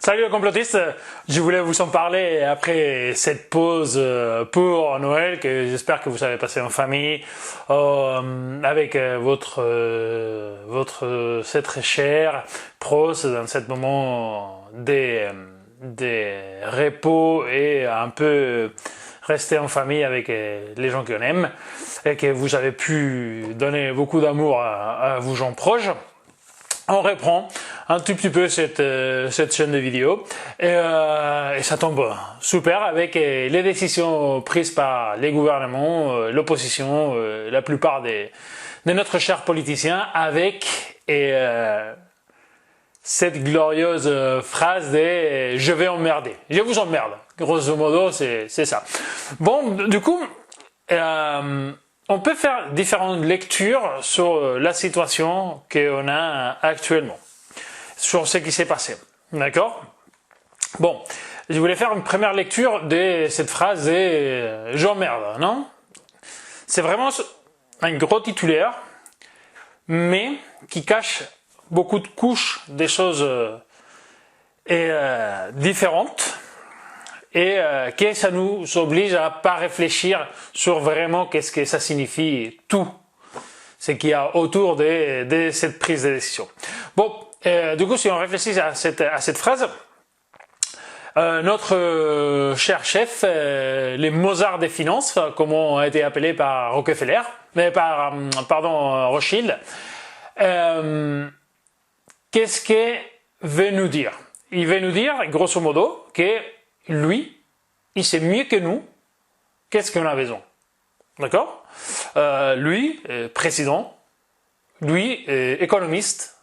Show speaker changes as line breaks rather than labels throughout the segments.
Salut les complotistes, je voulais vous en parler après cette pause pour Noël, que j'espère que vous avez passé en famille, avec votre très cher proche dans ce moment des repos et un peu rester en famille avec les gens qu'on aime et que vous avez pu donner beaucoup d'amour à vos gens proches. On reprend un tout petit peu cette chaîne de vidéos et ça tombe super avec les décisions prises par les gouvernements, l'opposition, la plupart de notre chers politiciens avec cette glorieuse phrase de je vais emmerder, je vous emmerde. Grosso modo, c'est ça. Bon, du coup, on peut faire différentes lectures sur la situation qu'on a actuellement, sur ce qui s'est passé. D'accord? Bon, je voulais faire une première lecture de cette phrase de j'emmerde, non? C'est vraiment un gros titulaire, mais qui cache beaucoup de couches, des choses différentes. Et que ça nous oblige à pas réfléchir sur vraiment qu'est-ce que ça signifie tout ce qu'il y a autour de cette prise de décision. Bon, du coup, si on réfléchit à cette phrase, notre cher chef, les Mozart des finances, comme on a été appelé par Rockefeller, mais Rothschild, qu'est-ce qu'il veut nous dire? Il veut nous dire, grosso modo, que lui, il sait mieux que nous qu'est-ce qu'on a besoin. D'accord? Lui, président, lui, économiste,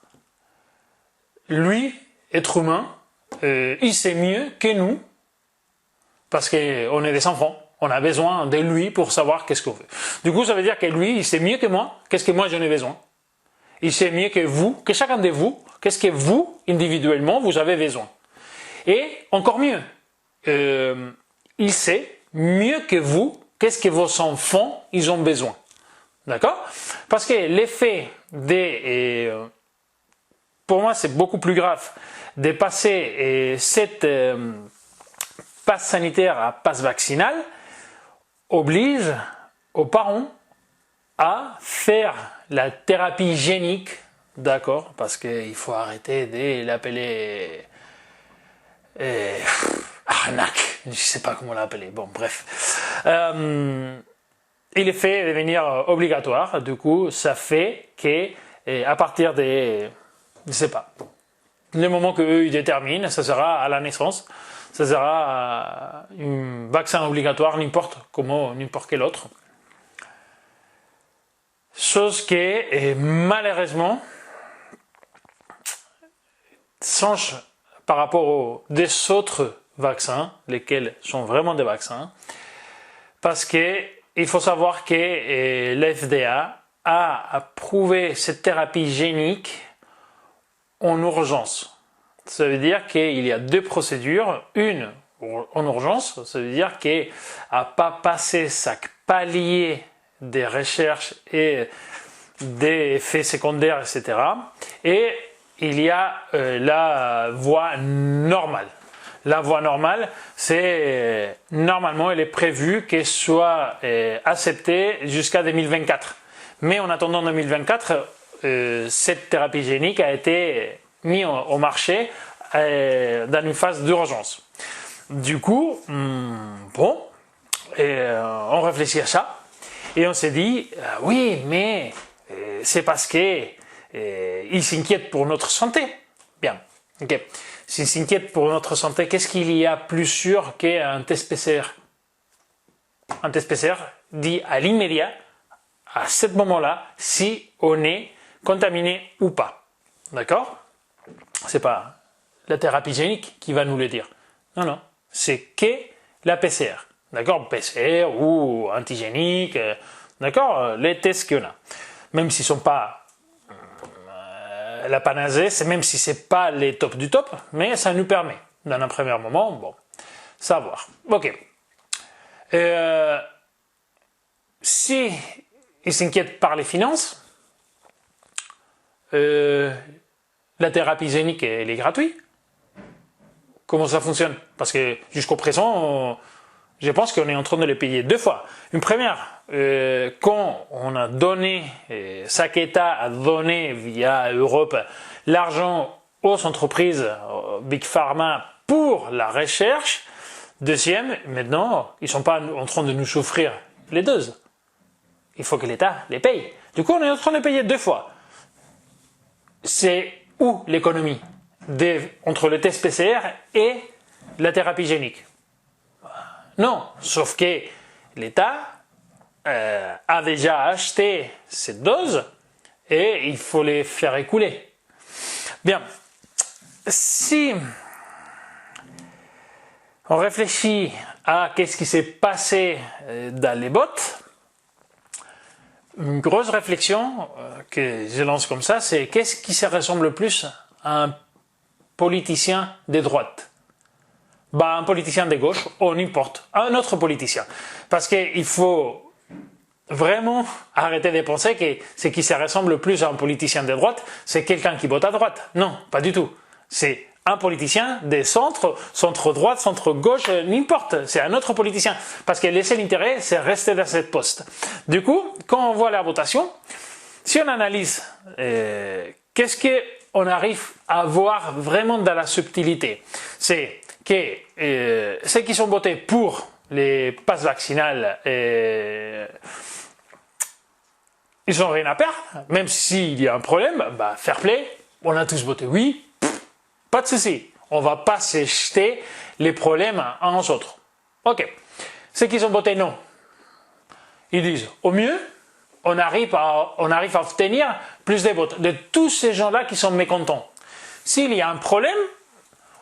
lui, être humain, il sait mieux que nous parce qu'on est des enfants. On a besoin de lui pour savoir qu'est-ce qu'on veut. Du coup, ça veut dire que lui, il sait mieux que moi qu'est-ce que moi j'en ai besoin. Il sait mieux que vous, que chacun de vous, qu'est-ce que vous, individuellement, vous avez besoin. Et encore mieux, il sait mieux que vous qu'est-ce que vos enfants ils ont besoin. D'accord? Parce que l'effet pour moi c'est beaucoup plus grave de passer cette passe sanitaire à passe vaccinale oblige aux parents à faire la thérapie génique, d'accord? Parce qu'il faut arrêter de l'appeler arnaque, je ne sais pas comment l'appeler, bon bref. Il est fait devenir obligatoire, du coup ça fait que à partir des, je ne sais pas, le moment qu'eux ils déterminent, ça sera à la naissance, ça sera un vaccin obligatoire, n'importe quel autre. Chose qui malheureusement change par rapport aux des autres vaccins, lesquels sont vraiment des vaccins, parce que il faut savoir que l'FDA a approuvé cette thérapie génique en urgence. Ça veut dire qu'il y a deux procédures, une en urgence, ça veut dire qu'elle n'a pas passé chaque palier des recherches et des effets secondaires, etc. Et il y a la voie normale. La voie normale, c'est normalement, elle est prévue qu'elle soit acceptée jusqu'à 2024. Mais en attendant 2024, cette thérapie génique a été mise au marché dans une phase d'urgence. Du coup, bon, on réfléchit à ça et on s'est dit, oui, mais c'est parce que ils s'inquiètent pour notre santé. Bien, ok. S'ils s'inquiètent pour notre santé, qu'est-ce qu'il y a plus sûr qu'un test PCR? Un test PCR dit à l'immédiat, à ce moment-là, si on est contaminé ou pas. D'accord? C'est pas la thérapie génique qui va nous le dire. Non, non. C'est que la PCR. D'accord? PCR ou antigénique. D'accord? Les tests qu'on a. Même s'ils ne sont pas la panacée, c'est même si c'est pas les top du top, mais ça nous permet, dans un premier moment, bon, savoir. Ok. Si ils s'inquiètent par les finances, la thérapie génique elle est gratuite. comment ça fonctionne. Parce que jusqu'au présent, je pense qu'on est en train de les payer deux fois. Une première, quand on a donné, chaque État a donné via Europe l'argent aux entreprises, Big Pharma, pour la recherche. Deuxième, maintenant, ils ne sont pas en train de nous souffrir les doses. Il faut que l'État les paye. Du coup, on est en train de payer deux fois. C'est où l'économie entre le test PCR et la thérapie génique? Non, sauf que l'État a déjà acheté ces doses et il faut les faire écouler. Bien, si on réfléchit à qu'est-ce qui s'est passé dans les bots, une grosse réflexion que je lance comme ça, c'est qu'est-ce qui se ressemble le plus à un politicien de droite? Un politicien de gauche, ou n'importe, un autre politicien. Parce qu'il faut vraiment arrêter de penser que ce qui se ressemble le plus à un politicien de droite, c'est quelqu'un qui vote à droite. Non, pas du tout. C'est un politicien des centres, centre-droite, centre-gauche, n'importe. C'est un autre politicien. Parce que le seul intérêt, c'est rester dans cette poste. Du coup, quand on voit la votation, si on analyse qu'est-ce qu'on arrive à voir vraiment dans la subtilité, c'est que ceux qui sont votés pour les passes vaccinales, ils n'ont rien à perdre, même s'il y a un problème, fair play, on a tous voté oui, pas de souci, on ne va pas se jeter les problèmes uns aux autres. Ok, ceux qui ont voté non, ils disent au mieux, on arrive à obtenir plus de votes de tous ces gens-là qui sont mécontents. S'il y a un problème,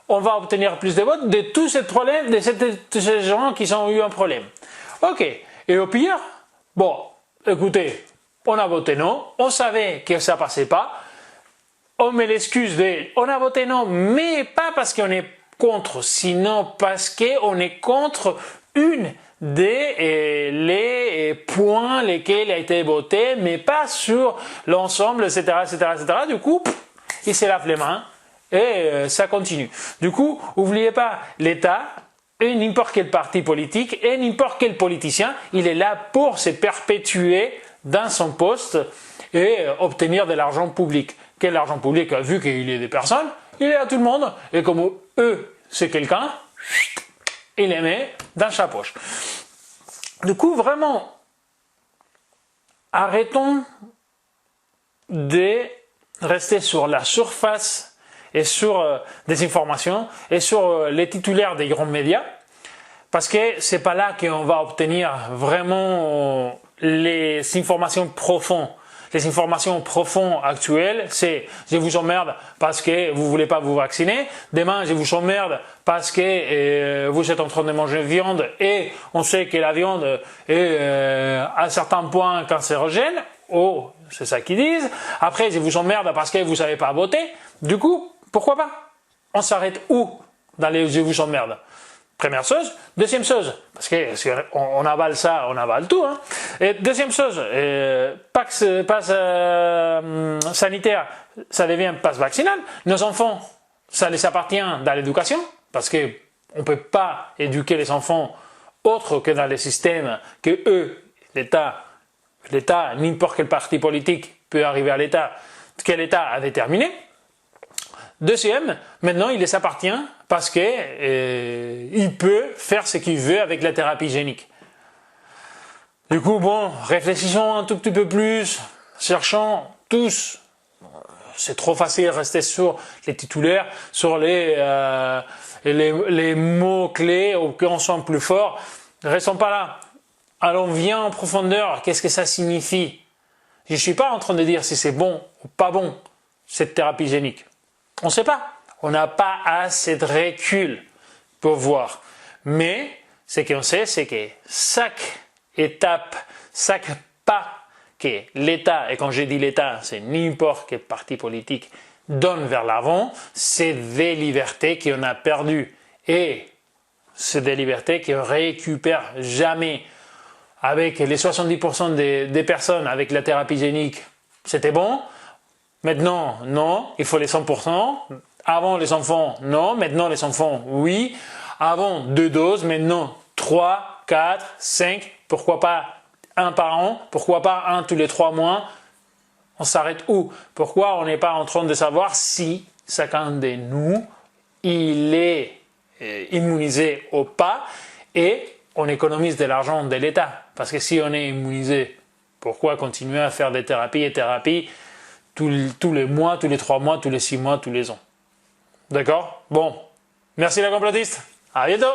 on va obtenir plus de votes de tous ces problèmes, de ces gens qui ont eu un problème. Ok, et au pire, écoutez, on a voté non, on savait que ça passait pas, on met l'excuse de on a voté non, mais pas parce qu'on est contre, sinon parce qu'on est contre une les points lesquels a été voté, mais pas sur l'ensemble, etc., etc., etc. Du coup, il se lave les mains et ça continue. Du coup, n'oubliez pas, l'État et n'importe quel parti politique et n'importe quel politicien, il est là pour se perpétuer dans son poste et obtenir de l'argent public. Quel argent public, vu qu'il est des personnes, il est à tout le monde, et comme eux, c'est quelqu'un, il les met dans sa poche. Du coup, vraiment, arrêtons de rester sur la surface et sur des informations et sur les titulaires des grands médias, parce que c'est pas là qu'on va obtenir vraiment les informations profondes. Les informations profondes actuelles, c'est je vous emmerde parce que vous voulez pas vous vacciner. Demain, je vous emmerde parce que vous êtes en train de manger viande et on sait que la viande est à certains points cancérogène. Oh, c'est ça qu'ils disent. Après, je vous emmerde parce que vous savez pas voter. Du coup, pourquoi pas? On s'arrête où dans les je vous emmerde? Première chose. Deuxième chose, parce que si on avale ça, on avale tout. Hein. Et deuxième chose, passe sanitaire, ça devient passe vaccinal. Nos enfants, ça les appartient dans l'éducation, parce qu'on ne peut pas éduquer les enfants autre que dans les systèmes que eux, l'État, n'importe quel parti politique peut arriver à l'État, que l'État a déterminé. Deuxième, maintenant il les appartient parce que il peut faire ce qu'il veut avec la thérapie génique. Du coup, réfléchissons un tout petit peu plus, cherchons tous. C'est trop facile de rester sur les titulaires, sur les mots-clés, ou qu'on soit plus fort. Ne restons pas là. Allons bien en profondeur. Qu'est-ce que ça signifie? Je ne suis pas en train de dire si c'est bon ou pas bon, cette thérapie génique. On ne sait pas. On n'a pas assez de recul pour voir. Mais ce qu'on sait, c'est que chaque étape, chaque pas que l'État, et quand je dis l'État, c'est n'importe quel parti politique, donne vers l'avant, c'est des libertés qu'on a perdues. Et c'est des libertés qu'on ne récupère jamais. Avec les 70% des personnes avec la thérapie génique, c'était bon. Maintenant, non, il faut les 100%. Avant les enfants, non. Maintenant les enfants, oui. Avant 2 doses, maintenant 3, 4, 5. Pourquoi pas un par an? Pourquoi pas un tous les 3 mois? On s'arrête où? Pourquoi on n'est pas en train de savoir si chacun de nous, il est immunisé ou pas et on économise de l'argent de l'État? Parce que si on est immunisé, pourquoi continuer à faire des thérapies tous les mois, tous les 3 mois, tous les 6 mois, tous les ans? D'accord? Bon, merci la complotiste, à bientôt!